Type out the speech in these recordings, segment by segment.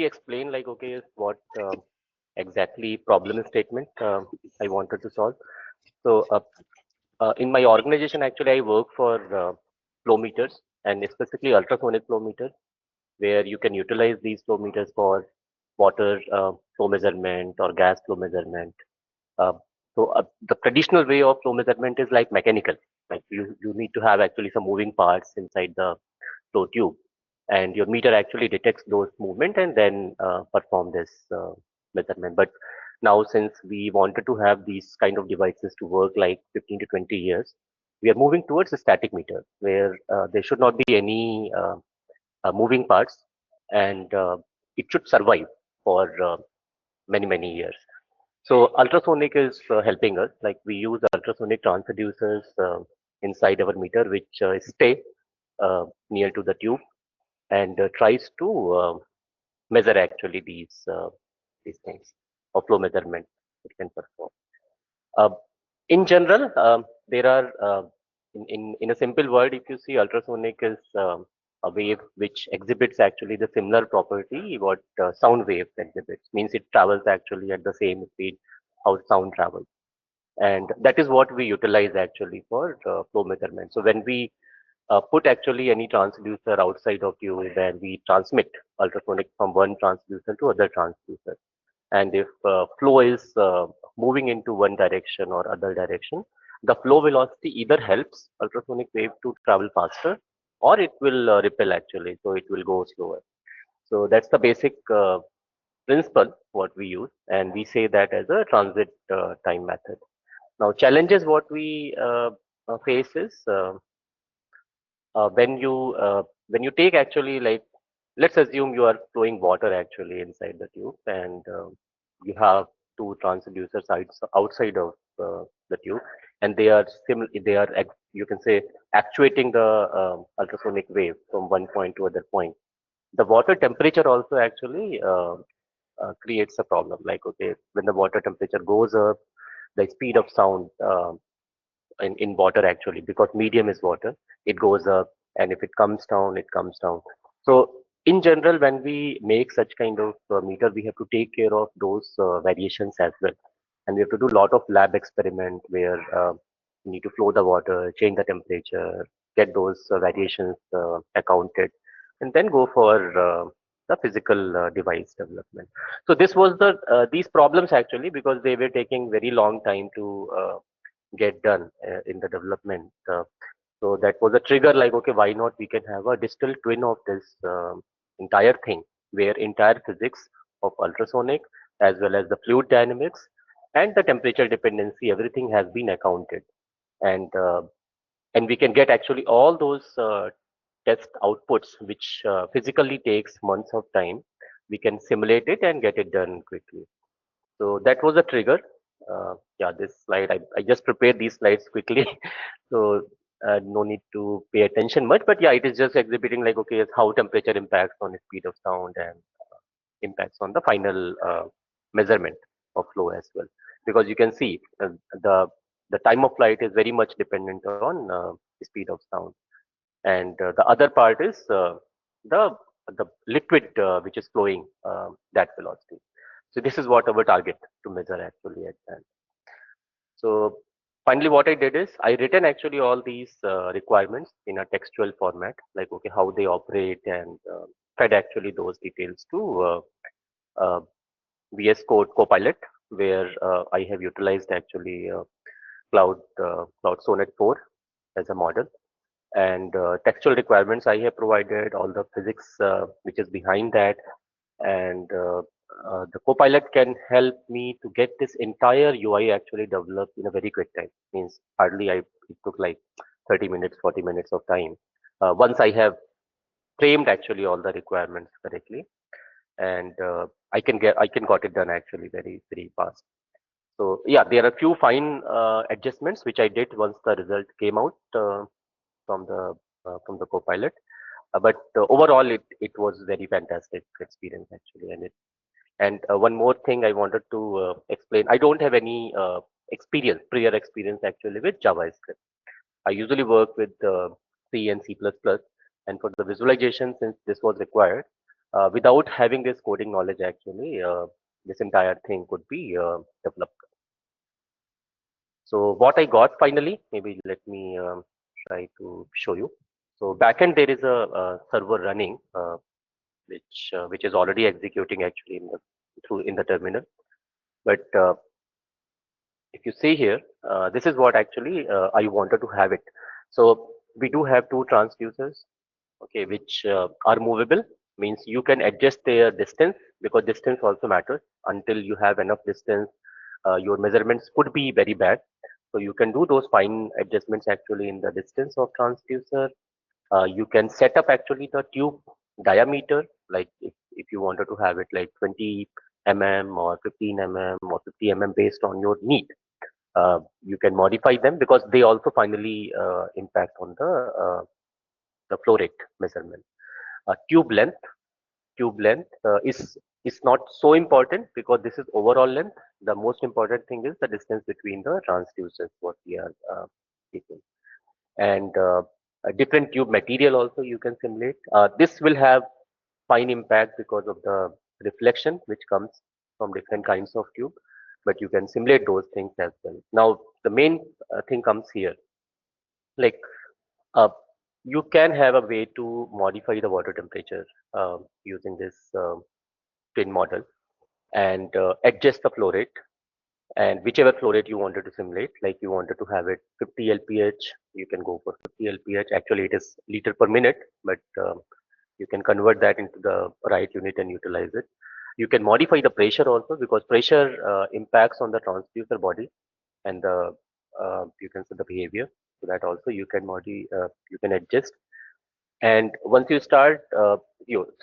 briefly explain like, okay, what exactly problem statement I wanted to solve. So in my organization, actually, I work for flow meters and specifically ultrasonic flow meters, where you can utilize these flow meters for water flow measurement or gas flow measurement. Uh, so the traditional way of flow measurement is like mechanical. Like you need to have actually some moving parts inside the flow tube, and your meter actually detects those movement and then perform this measurement. But now, since we wanted to have these kind of devices to work like 15 to 20 years, we are moving towards a static meter where there should not be any moving parts, and it should survive for many years. So ultrasonic is helping us. Like we use ultrasonic transducers inside our meter, which stay near to the tube and tries to measure actually these things of flow measurement it can perform. Uh, in general, there are in a simple word, if you see ultrasonic is a wave which exhibits actually the similar property what sound wave exhibits. Means it travels actually at the same speed how sound travels, and that is what we utilize actually for flow measurement. So when we put actually any transducer outside of you, then we transmit ultrasonic from one transducer to other transducer. And if flow is moving into one direction or other direction, the flow velocity either helps ultrasonic wave to travel faster, or it will repel actually, so it will go slower. So that's the basic principle what we use, and we say that as a transit time method. Now, challenges what we face is when you take actually, like, let's assume you are flowing water actually inside the tube, and you have two transducer sides outside of the tube, and you can say actuating the ultrasonic wave from one point to other point. The water temperature also actually creates a problem. Like, okay, when the water temperature goes up, the speed of sound in water actually, because medium is water, it goes up, and if it comes down, it comes down. So in general, when we make such kind of meter, we have to take care of those variations as well, and we have to do a lot of lab experiment where we need to flow the water, change the temperature, get those variations accounted, and then go for the physical device development. So this was these problems actually, because they were taking very long time to get done in the development. So that was a trigger, like, okay, why not we can have a digital twin of this entire thing, where entire physics of ultrasonic as well as the fluid dynamics and the temperature dependency, everything has been accounted. And uh, and we can get actually all those test outputs, which physically takes months of time. We can simulate it and get it done quickly. So that was a trigger. Yeah, this slide, I just prepared these slides quickly. So no need to pay attention much, but yeah, it is just exhibiting like, okay, how temperature impacts on the speed of sound and impacts on the final measurement of flow as well. Because you can see the the time of flight is very much dependent on speed of sound, and the other part is the the liquid which is flowing that velocity. So this is what our target to measure actually at that. So finally, what I did is I written actually all these requirements in a textual format, like, okay, how they operate, and fed actually those details to uh, VS Code Copilot, where I have utilized actually Cloud Sonnet 4 as a model, and textual requirements I have provided, all the physics which is behind that, and the Copilot can help me to get this entire UI actually developed in a very quick time. Means hardly it took like 30 minutes, 40 minutes of time. Once I have framed actually all the requirements correctly, and I can got it done actually very fast. So yeah, there are a few fine adjustments which I did once the result came out from the Copilot. But overall, it was very fantastic experience actually. And one more thing I wanted to explain. I don't have any prior experience actually with JavaScript. I usually work with C and C++, and for the visualization, since this was required, Without having this coding knowledge, actually, this entire thing could be developed. So what I got finally, maybe let me try to show you. So backend, there is a server running, which is already executing actually in the terminal. But if you see here, this is what actually I wanted to have it. So we do have two transducers, okay, which are movable, means you can adjust their distance, because distance also matters. Until you have enough distance, your measurements could be very bad. So you can do those fine adjustments actually in the distance of transducer. You can set up actually the tube diameter, like if you wanted to have it like 20 mm or 15 mm or 50 mm based on your need. You can modify them because they also finally impact on the flow rate measurement. Tube length, is not so important because this is overall length. The most important thing is the distance between the transducers, what we are taking. And a different tube material also you can simulate. This will have fine impact because of the reflection which comes from different kinds of tube, but you can simulate those things as well. Now the main thing comes here, like uh, you can have a way to modify the water temperature using this twin model, and adjust the flow rate, and whichever flow rate you wanted to simulate, like you wanted to have it 50 lph, you can go for 50 lph. Actually it is liter per minute, but you can convert that into the right unit and utilize it. You can modify the pressure also, because pressure impacts on the transducer body and the you can see the behavior. So that also you can adjust. And once you start, so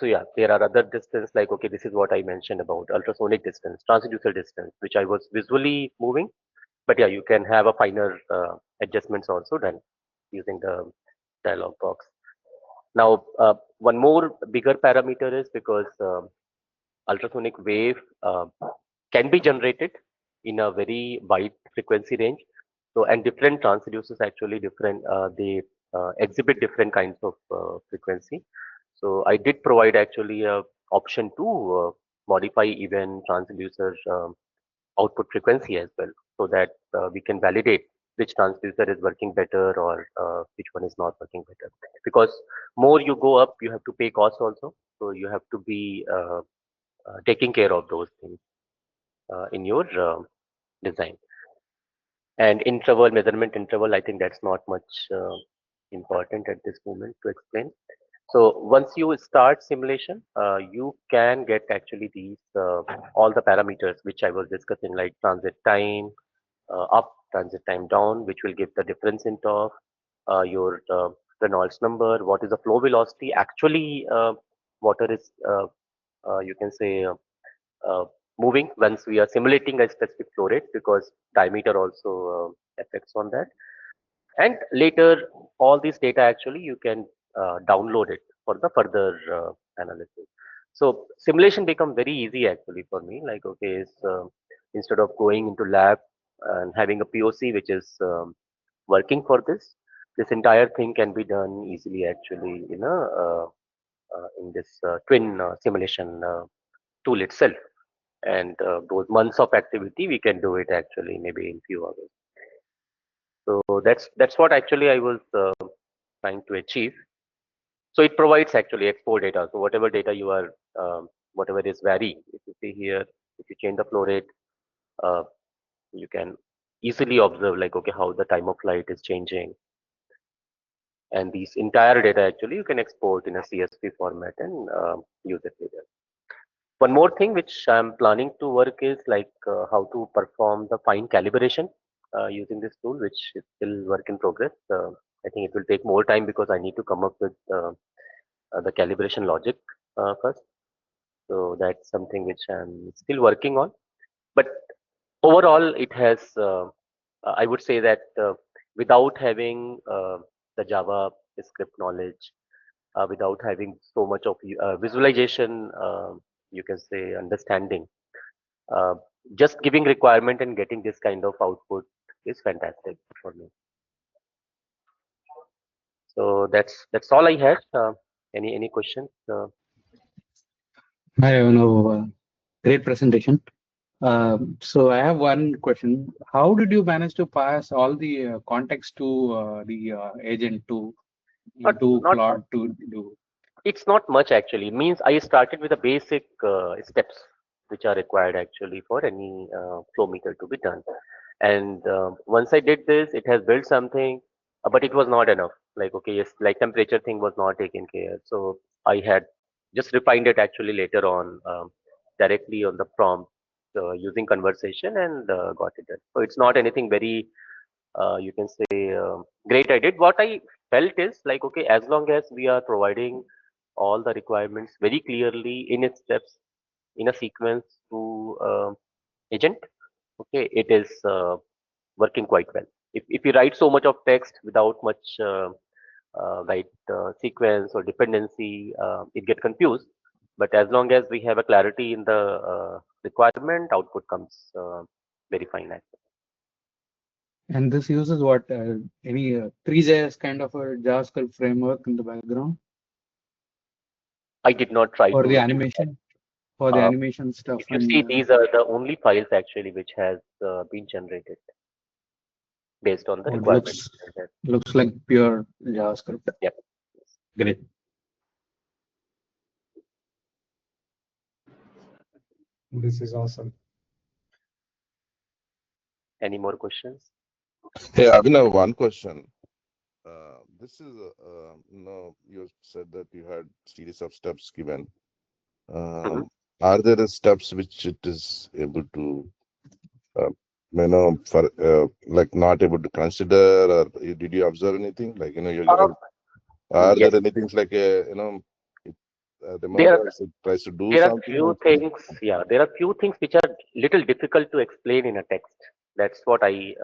yeah, there are other distance, like, okay, this is what I mentioned about ultrasonic distance, transducer distance, which I was visually moving. But yeah, you can have a finer adjustments also done using the dialog box. Now, one more bigger parameter is because ultrasonic wave can be generated in a very wide frequency range. So, and different transducers actually they exhibit different kinds of frequency. So I did provide actually a option to modify even transducer output frequency as well, so that we can validate which transducer is working better, or which one is not working better. Because more you go up, you have to pay cost also. So you have to be taking care of those things in your design. And interval, measurement interval, I think that's not much important at this moment to explain. So once you start simulation, you can get actually these all the parameters which I was discussing, like transit time up, transit time down, which will give the difference in torque, your Reynolds number, what is the flow velocity. Actually, water is you can say uh, moving once we are simulating a specific flow rate, because diameter also affects on that. And later, all this data actually you can download it for the further analysis. So simulation become very easy actually for me. Like, okay, instead of going into lab and having a POC which is working for this entire thing can be done easily actually in this twin simulation tool itself. And those months of activity we can do it actually maybe in few hours. So that's what actually I was trying to achieve. So it provides actually export data. So whatever data you are, whatever is vary, if you see here, if you change the flow rate, uh, you can easily observe like, okay, how the time of flight is changing. And these entire data actually you can export in a CSV format and use it later. One more thing which I'm planning to work is like how to perform the fine calibration using this tool, which is still work in progress. I think it will take more time because I need to come up with the calibration logic first. So that's something which I'm still working on. But overall, it has, I would say that without having the Java script knowledge, without having so much of visualization, you can say understanding, uh, just giving requirement and getting this kind of output is fantastic for me. So that's all I had. Any questions? Hi, Avinav. Great presentation. So I have one question. How did you manage to pass all the context to the agent to Not into not Claude to do? It's not much actually. Means I started with the basic steps which are required actually for any flow meter to be done. And once I did this, it has built something, but it was not enough. Like okay, yes, like temperature thing was not taken care. So I had just refined it actually later on directly on the prompt using conversation and got it done. So it's not anything very you can say great I did. What I felt is like okay, as long as we are providing all the requirements very clearly in its steps in a sequence to agent, okay, it is working quite well. If you write so much of text without much right sequence or dependency, it get confused. But as long as we have a clarity in the requirement, output comes very fine. And this uses what any 3JS kind of a JavaScript framework in the background I did not try for to the look into that. animation, for the Uh, animation stuff, if you and see, these are the only files actually which has been generated based on the oh, it requirement. looks like pure JavaScript. Yep. Great. This is awesome. Any more questions? Hey, Avinav, one question. This is, you said that you had series of steps given. Mhm. Are there steps which it is able to, uh, for like not able to consider, or did you observe anything? Like, Uh, are yes, there anything like it, there are remembers, it tries to do there are something? few things. Yeah, there are few things which are little difficult to explain in a text. That's what I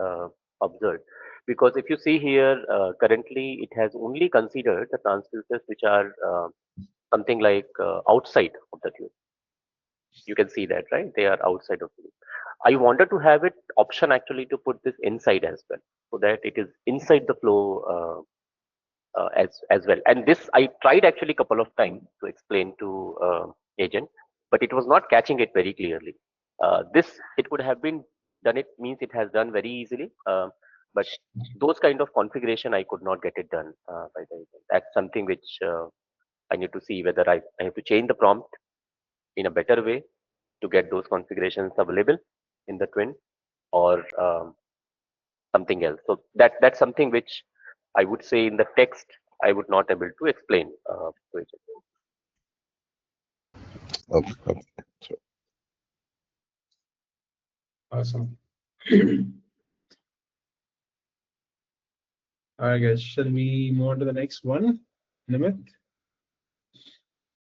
observed. Because if you see here, currently it has only considered the transducers which are something like outside of the tube. You can see that, right? They are outside of the tube. I wanted to have it option actually to put this inside as well, so that it is inside the flow as well. And this I tried actually a couple of times to explain to agent, but it was not catching it very clearly. This it would have been done. It means it has done very easily, but those kind of configuration I could not get it done by the agent. That's something which I need to see whether I have to change the prompt in a better way to get those configurations available in the twin or something else. So that's something which I would say in the text I would not able to explain to it. Okay, okay. So, Awesome. All right, guys. Shall we move on to the next one? Nimit?